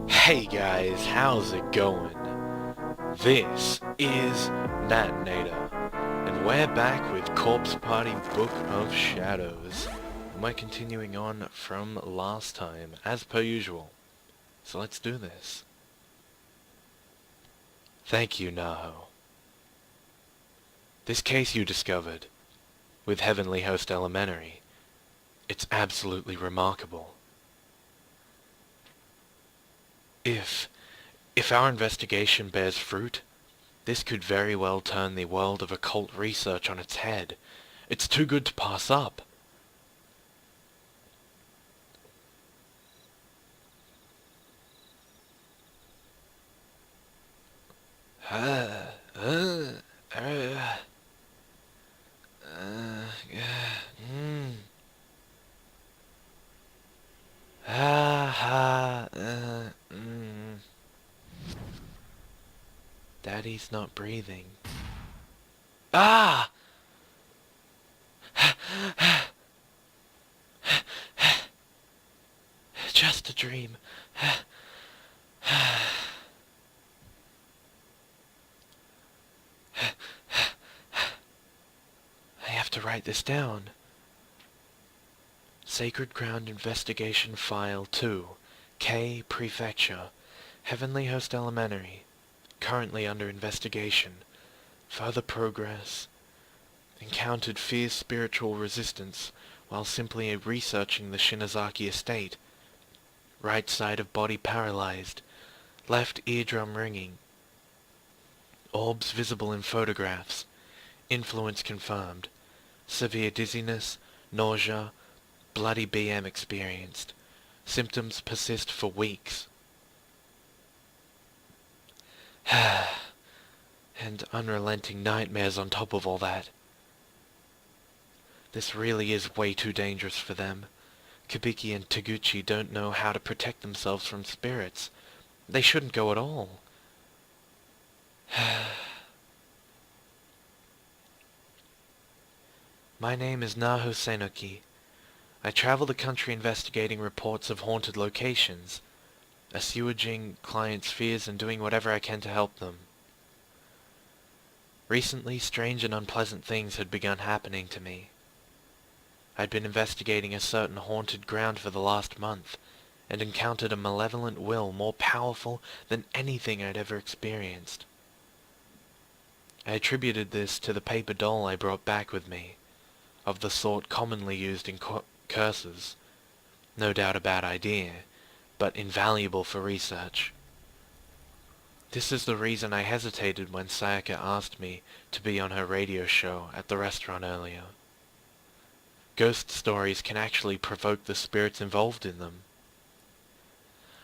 Hey guys, how's it going? This is Natinator, and we're back with Corpse Party Book of Shadows. And we're continuing on from last time, as per usual. So let's do this. Thank you, Naho. This case you discovered, with Heavenly Host Elementary, it's absolutely remarkable. If our investigation bears fruit, this could very well turn the world of occult research on its head. It's too good to pass up. Daddy's not breathing. Ah! Just a dream. I have to write this down. Sacred Ground Investigation File 2, K Prefecture, Heavenly Host Elementary, currently under investigation. Further progress. Encountered fierce spiritual resistance while simply researching the Shinozaki estate. Right side of body paralyzed. Left eardrum ringing. Orbs visible in photographs. Influence confirmed. Severe dizziness, nausea, bloody BM experienced. Symptoms persist for weeks. And unrelenting nightmares on top of all that. This really is way too dangerous for them. Kabiki and Taguchi don't know how to protect themselves from spirits. They shouldn't go at all. My name is Naho Senoki. I travel the country investigating reports of haunted locations, assuaging clients' fears and doing whatever I can to help them. Recently, strange and unpleasant things had begun happening to me. I'd been investigating a certain haunted ground for the last month, and encountered a malevolent will more powerful than anything I'd ever experienced. I attributed this to the paper doll I brought back with me, of the sort commonly used in curses. No doubt a bad idea, but invaluable for research. This is the reason I hesitated when Sayaka asked me to be on her radio show at the restaurant earlier. Ghost stories can actually provoke the spirits involved in them.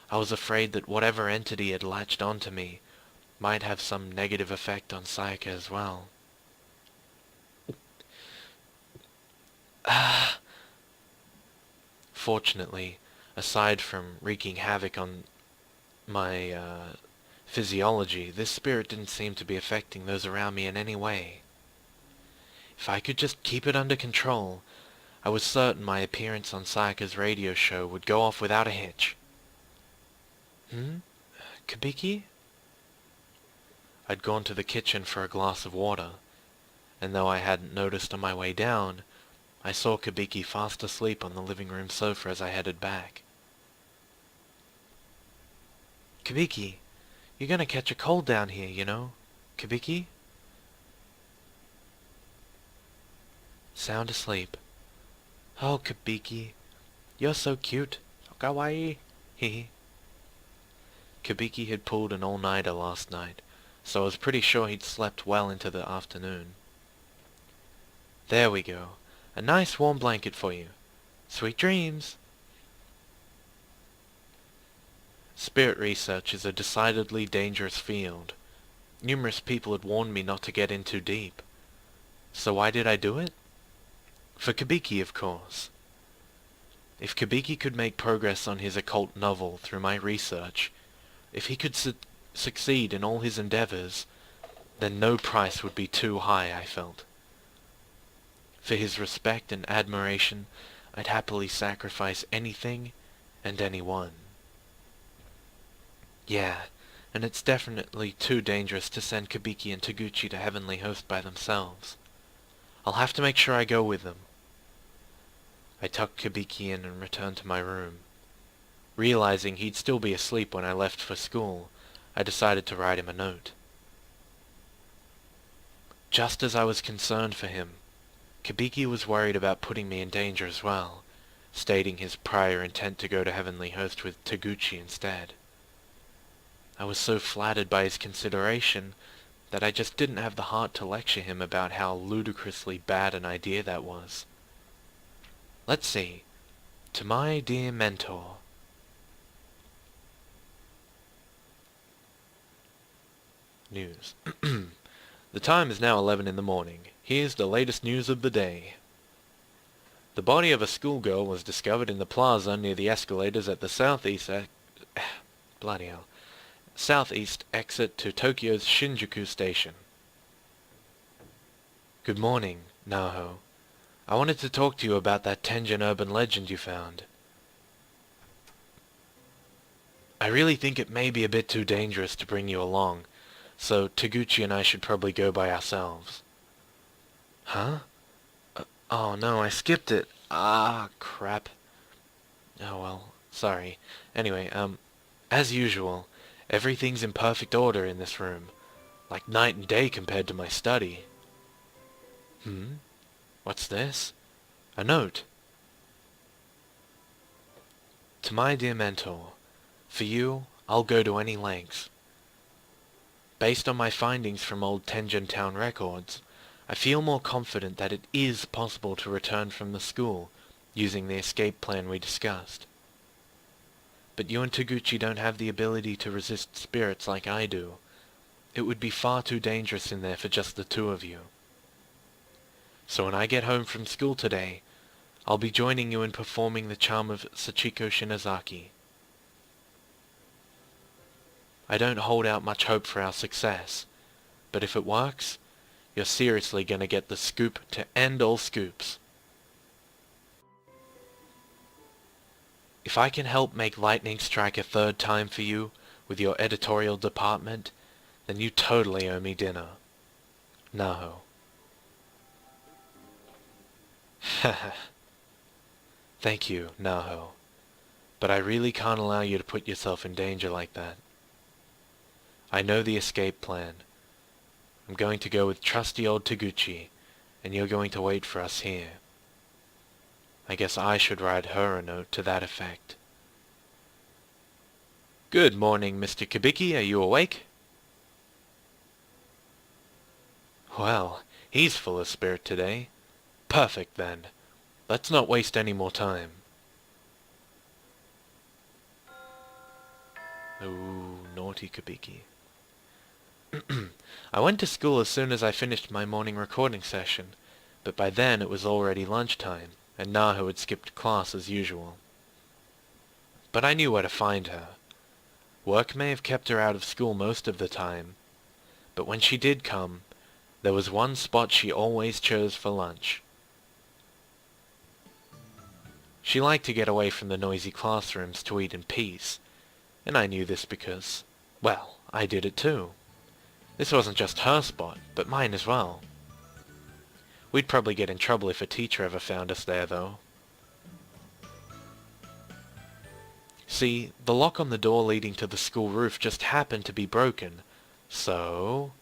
I was afraid that whatever entity had latched onto me might have some negative effect on Sayaka as well. Fortunately, aside from wreaking havoc on my physiology, this spirit didn't seem to be affecting those around me in any way. If I could just keep it under control, I was certain my appearance on Sayaka's radio show would go off without a hitch. Kabiki? I'd gone to the kitchen for a glass of water, and though I hadn't noticed on my way down, I saw Kabiki fast asleep on the living room sofa as I headed back. Kabiki, you're gonna catch a cold down here, you know. Kabiki? Sound asleep. Oh, Kabiki, you're so cute. Kawaii. Hehe. Kabiki had pulled an all-nighter last night, so I was pretty sure he'd slept well into the afternoon. There we go. A nice warm blanket for you. Sweet dreams! Spirit research is a decidedly dangerous field. Numerous people had warned me not to get in too deep. So why did I do it? For Kabiki, of course. If Kabiki could make progress on his occult novel through my research, if he could succeed in all his endeavors, then no price would be too high, I felt. For his respect and admiration, I'd happily sacrifice anything and anyone. Yeah, and it's definitely too dangerous to send Kabiki and Taguchi to Heavenly Host by themselves. I'll have to make sure I go with them. I tucked Kabiki in and returned to my room. Realizing he'd still be asleep when I left for school, I decided to write him a note. Just as I was concerned for him, Kabiki was worried about putting me in danger as well, stating his prior intent to go to Heavenly Host with Taguchi instead. I was so flattered by his consideration that I just didn't have the heart to lecture him about how ludicrously bad an idea that was. Let's see. To my dear mentor. News. The time is now 11 in the morning. Here's the latest news of the day. The body of a schoolgirl was discovered in the plaza near the escalators at the southeast bloody hell. Southeast exit to Tokyo's Shinjuku station. Good morning, Naho. I wanted to talk to you about that Tenjin urban legend you found. I really think it may be a bit too dangerous to bring you along, so Taguchi and I should probably go by ourselves. Huh? Oh no, I skipped it. Ah, crap. Oh well, sorry. Anyway, as usual, everything's in perfect order in this room. Like night and day compared to my study. What's this? A note. To my dear mentor, for you, I'll go to any lengths. Based on my findings from old Tenjin Town records, I feel more confident that it is possible to return from the school using the escape plan we discussed. But you and Taguchi don't have the ability to resist spirits like I do. It would be far too dangerous in there for just the two of you. So when I get home from school today, I'll be joining you in performing the charm of Sachiko Shinozaki. I don't hold out much hope for our success, but if it works, you're seriously gonna get the scoop to end all scoops. If I can help make lightning strike a third time for you with your editorial department, then you totally owe me dinner. Naho. Haha. Thank you, Naho. But I really can't allow you to put yourself in danger like that. I know the escape plan. I'm going to go with trusty old Taguchi, and you're going to wait for us here. I guess I should write her a note to that effect. Good morning, Mr. Kabiki. Are you awake? Well, he's full of spirit today. Perfect, then. Let's not waste any more time. Ooh, naughty Kabiki. I went to school as soon as I finished my morning recording session, but by then it was already lunchtime, and Naho had skipped class as usual. But I knew where to find her. Work may have kept her out of school most of the time, but when she did come, there was one spot she always chose for lunch. She liked to get away from the noisy classrooms to eat in peace, and I knew this because, well, I did it too. This wasn't just her spot, but mine as well. We'd probably get in trouble if a teacher ever found us there, though. See, the lock on the door leading to the school roof just happened to be broken, so...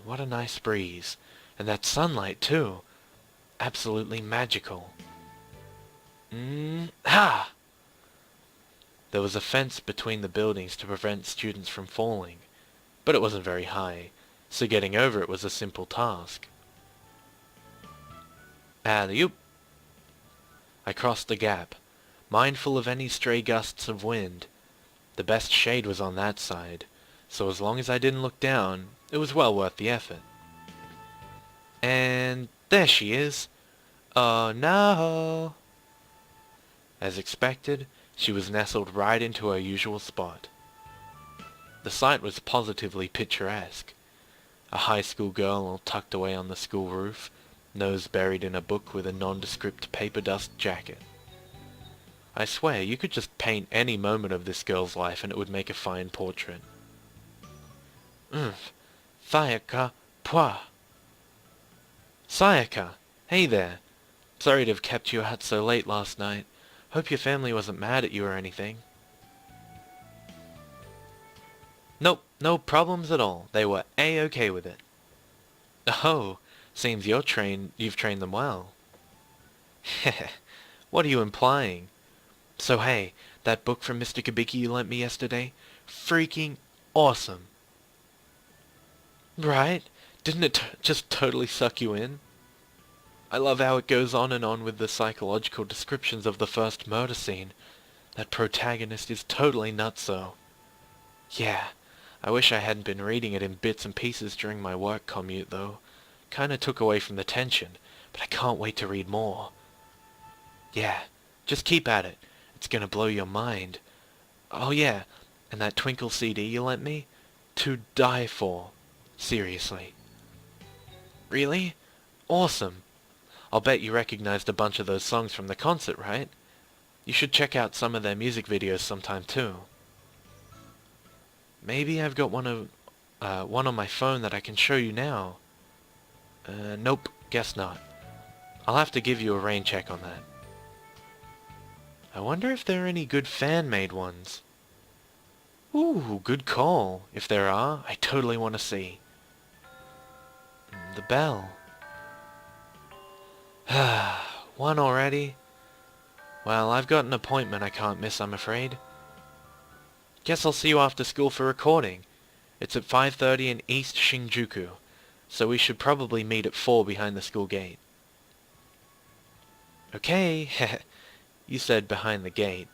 what a nice breeze. And that sunlight, too. Absolutely magical. Ha! There was a fence between the buildings to prevent students from falling, but it wasn't very high, so getting over it was a simple task. Alley-oop! I crossed the gap, mindful of any stray gusts of wind. The best shade was on that side, so as long as I didn't look down, it was well worth the effort. And there she is! Oh no! As expected, she was nestled right into her usual spot. The sight was positively picturesque. A high school girl all tucked away on the school roof, nose buried in a book with a nondescript paper dust jacket. I swear, you could just paint any moment of this girl's life and it would make a fine portrait. Umph. Sayaka, pwa. Sayaka! Hey there. Sorry to have kept you out so late last night. Hope your family wasn't mad at you or anything. Nope, no problems at all. They were A-okay with it. Oh, seems you've trained them well. Heh, what are you implying? So hey, that book from Mr. Kabiki you lent me yesterday? Freaking awesome. Right? Didn't it just totally suck you in? I love how it goes on and on with the psychological descriptions of the first murder scene. That protagonist is totally nutso. Yeah, I wish I hadn't been reading it in bits and pieces during my work commute though. Kinda took away from the tension, but I can't wait to read more. Yeah, just keep at it. It's gonna blow your mind. Oh yeah, and that Twinkle CD you lent me? To die for. Seriously. Really? Awesome. I'll bet you recognized a bunch of those songs from the concert, right? You should check out some of their music videos sometime too. Maybe I've got one on my phone that I can show you now. Nope, guess not. I'll have to give you a rain check on that. I wonder if there are any good fan-made ones. Ooh, good call. If there are, I totally want to see. The bell. One already? Well, I've got an appointment I can't miss, I'm afraid. Guess I'll see you after school for recording. It's at 5:30 in East Shinjuku, so we should probably meet at 4 behind the school gate. Okay, you said behind the gate.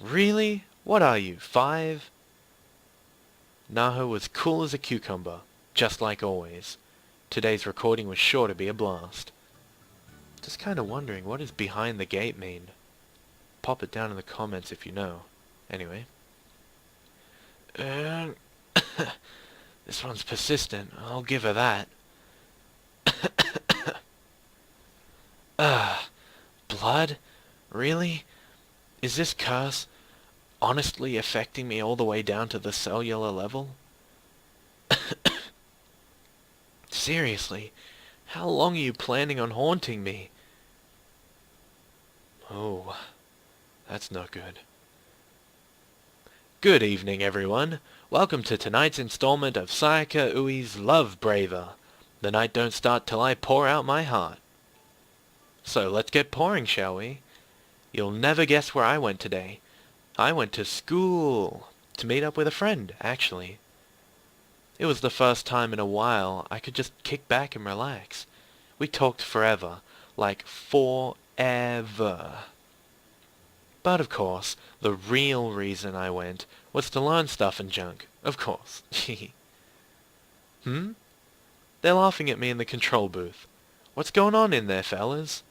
Really? What are you, 5? Naho was cool as a cucumber, just like always. Today's recording was sure to be a blast. Just kinda wondering, what does behind the gate mean? Pop it down in the comments if you know. Anyway. This one's persistent, I'll give her that. Blood? Really? Is this curse honestly affecting me all the way down to the cellular level? Seriously, how long are you planning on haunting me? Oh, that's not good. Good evening, everyone. Welcome to tonight's installment of Sayaka Ui's Love Braver. The night don't start till I pour out my heart. So let's get pouring, shall we? You'll never guess where I went today. I went to school. To meet up with a friend, actually. It was the first time in a while I could just kick back and relax. We talked forever. Like forever. But of course, the real reason I went was to learn stuff and junk. Of course. Hmm? They're laughing at me in the control booth. What's going on in there, fellas?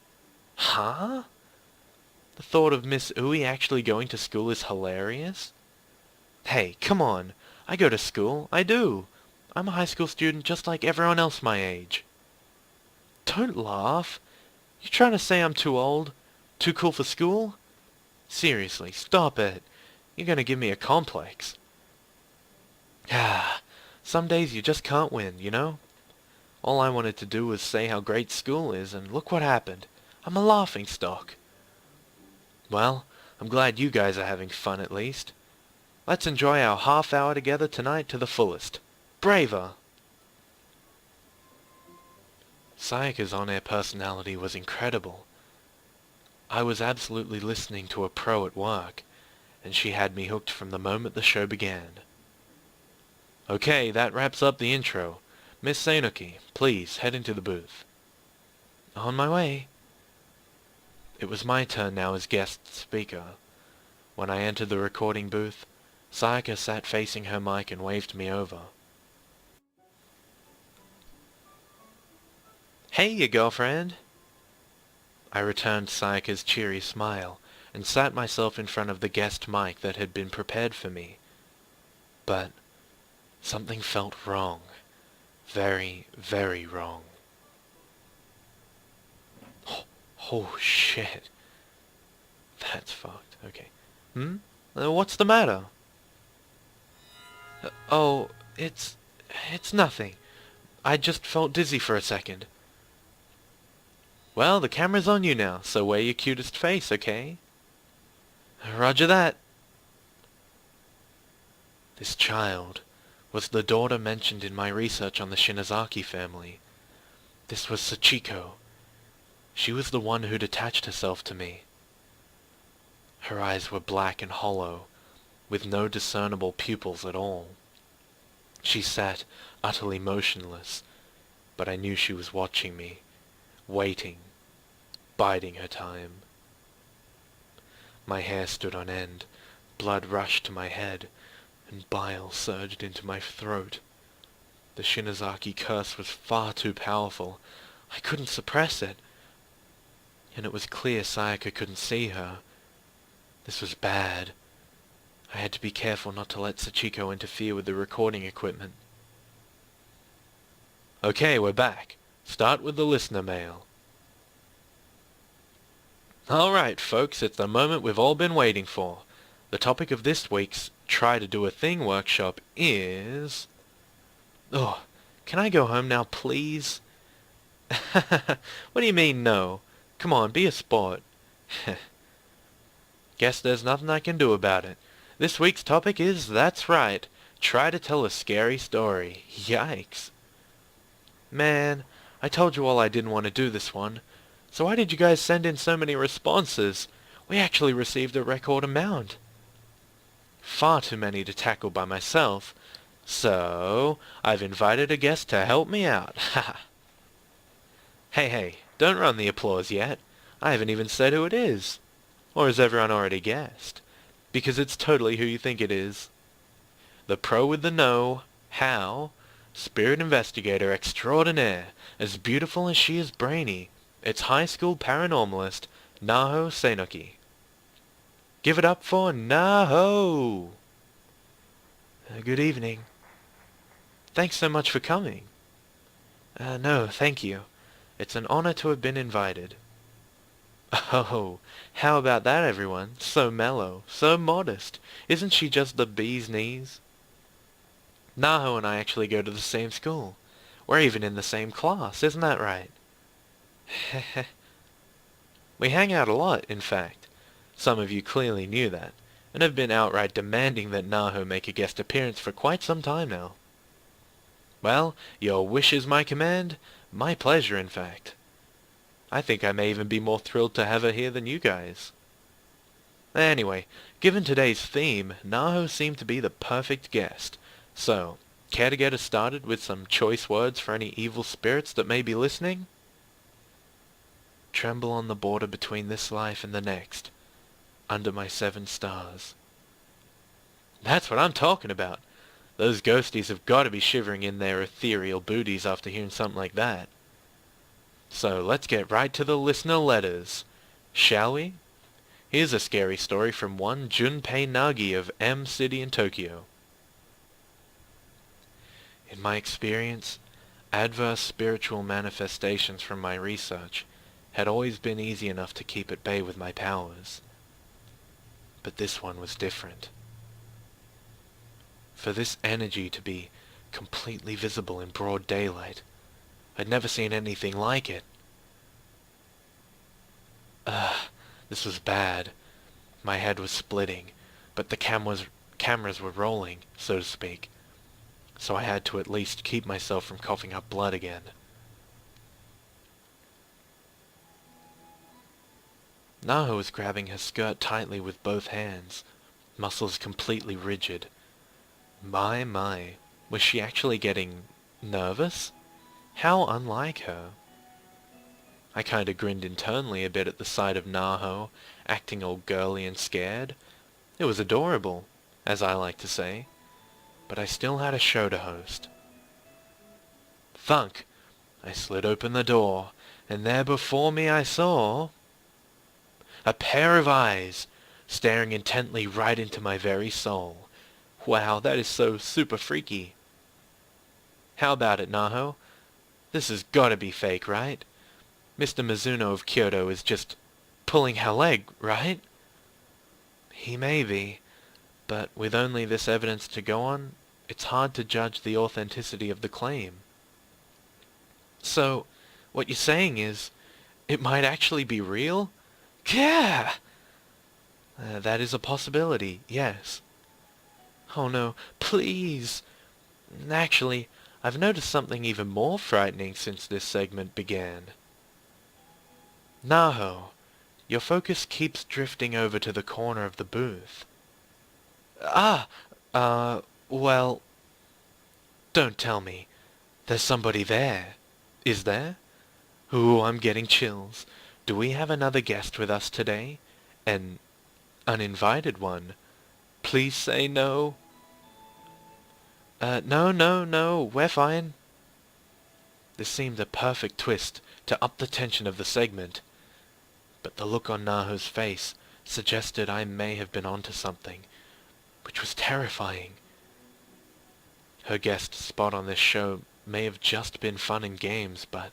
Huh? The thought of Miss Ui actually going to school is hilarious. Hey, come on. I go to school. I do. I'm a high school student just like everyone else my age. Don't laugh. You trying to say I'm too old? Too cool for school? Seriously, stop it. You're gonna give me a complex. Some days you just can't win, you know? All I wanted to do was say how great school is, and look what happened. I'm a laughing stock. Well, I'm glad you guys are having fun at least. Let's enjoy our half hour together tonight to the fullest. Braver! Sayaka's on-air personality was incredible. I was absolutely listening to a pro at work, and she had me hooked from the moment the show began. Okay, that wraps up the intro. Miss Sanuki, please head into the booth. On my way. It was my turn now as guest speaker. When I entered the recording booth, Sayaka sat facing her mic and waved me over. Hey, you girlfriend! I returned Sayaka's cheery smile and sat myself in front of the guest mic that had been prepared for me. But something felt wrong. Very, very wrong. Oh shit. That's fucked. Okay. Hmm? What's the matter? Oh, it's nothing. I just felt dizzy for a second. Well, the camera's on you now, so wear your cutest face, okay? Roger that. This child was the daughter mentioned in my research on the Shinozaki family. This was Sachiko. She was the one who'd attached herself to me. Her eyes were black and hollow, with no discernible pupils at all. She sat utterly motionless, but I knew she was watching me, waiting, biding her time. My hair stood on end, blood rushed to my head, and bile surged into my throat. The Shinozaki curse was far too powerful. I couldn't suppress it. And it was clear Sayaka couldn't see her. This was bad. I had to be careful not to let Sachiko interfere with the recording equipment. Okay, we're back. Start with the listener mail. Alright, folks, it's the moment we've all been waiting for. The topic of this week's Try to Do a Thing workshop is... Oh, can I go home now, please? What do you mean, no? Come on, be a sport. Guess there's nothing I can do about it. This week's topic is, that's right, try to tell a scary story. Yikes. Man, I told you all I didn't want to do this one. So why did you guys send in so many responses? We actually received a record amount. Far too many to tackle by myself, so I've invited a guest to help me out. Hey, don't run the applause yet. I haven't even said who it is. Or has everyone already guessed? Because it's totally who you think it is. The pro with the know, how, spirit investigator extraordinaire, as beautiful as she is brainy, it's high school paranormalist, Naho Seinoki. Give it up for Naho! Good evening. Thanks so much for coming. No, thank you. It's an honor to have been invited. Oh, how about that, everyone? So mellow, so modest. Isn't she just the bee's knees? Naho and I actually go to the same school. We're even in the same class, isn't that right? We hang out a lot, in fact. Some of you clearly knew that, and have been outright demanding that Naho make a guest appearance for quite some time now. Well, your wish is my command, my pleasure, in fact. I think I may even be more thrilled to have her here than you guys. Anyway, given today's theme, Naho seemed to be the perfect guest. So, care to get us started with some choice words for any evil spirits that may be listening? Tremble on the border between this life and the next, under my 7 stars. That's what I'm talking about. Those ghosties have got to be shivering in their ethereal booties after hearing something like that. So let's get right to the listener letters, shall we? Here's a scary story from one Junpei Nagi of M City in Tokyo. In my experience, adverse spiritual manifestations from my research had always been easy enough to keep at bay with my powers. But this one was different. For this energy to be completely visible in broad daylight, I'd never seen anything like it. This was bad. My head was splitting, but the cameras were rolling, so to speak, so I had to at least keep myself from coughing up blood again. Naho was grabbing her skirt tightly with both hands, muscles completely rigid. My, was she actually getting nervous? How unlike her. I kinda grinned internally a bit at the sight of Naho, acting all girly and scared. It was adorable, as I like to say, but I still had a show to host. Thunk! I slid open the door, and there before me I saw... a pair of eyes, staring intently right into my very soul. Wow, that is so super freaky. How about it, Naho? This has gotta be fake, right? Mr. Mizuno of Kyoto is just pulling her leg, right? He may be, but with only this evidence to go on, it's hard to judge the authenticity of the claim. So, what you're saying is, it might actually be real? Yeah! That is a possibility, yes. Oh no, please! Actually, I've noticed something even more frightening since this segment began. Naho, your focus keeps drifting over to the corner of the booth. Ah! Well, don't tell me. There's somebody there. Is there? Ooh, I'm getting chills. Do we have another guest with us today? An uninvited one? Please say no. No, we're fine. This seemed a perfect twist to up the tension of the segment, but the look on Naho's face suggested I may have been onto something, which was terrifying. Her guest spot on this show may have just been fun and games, but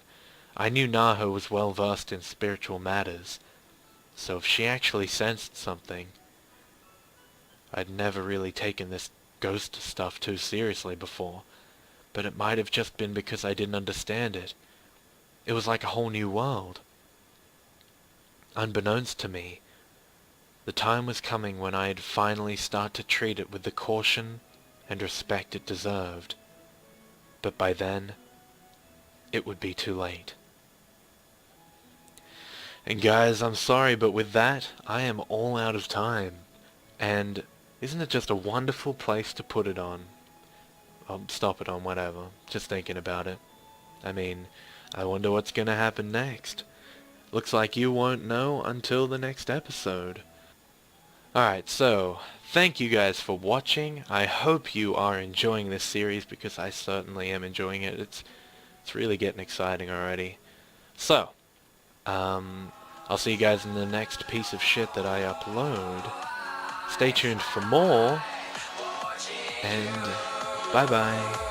I knew Naho was well versed in spiritual matters, so if she actually sensed something... I'd never really taken this ghost stuff too seriously before, but it might have just been because I didn't understand it. It was like a whole new world. Unbeknownst to me, the time was coming when I'd finally start to treat it with the caution and respect it deserved. But by then, it would be too late. And guys, I'm sorry, but with that, I am all out of time. And isn't it just a wonderful place to put it on? I'll stop it on, whatever. Just thinking about it. I mean, I wonder what's gonna happen next. Looks like you won't know until the next episode. Alright, so, thank you guys for watching. I hope you are enjoying this series, because I certainly am enjoying it. It's really getting exciting already. So, I'll see you guys in the next piece of shit that I upload. Stay tuned for more, and bye-bye.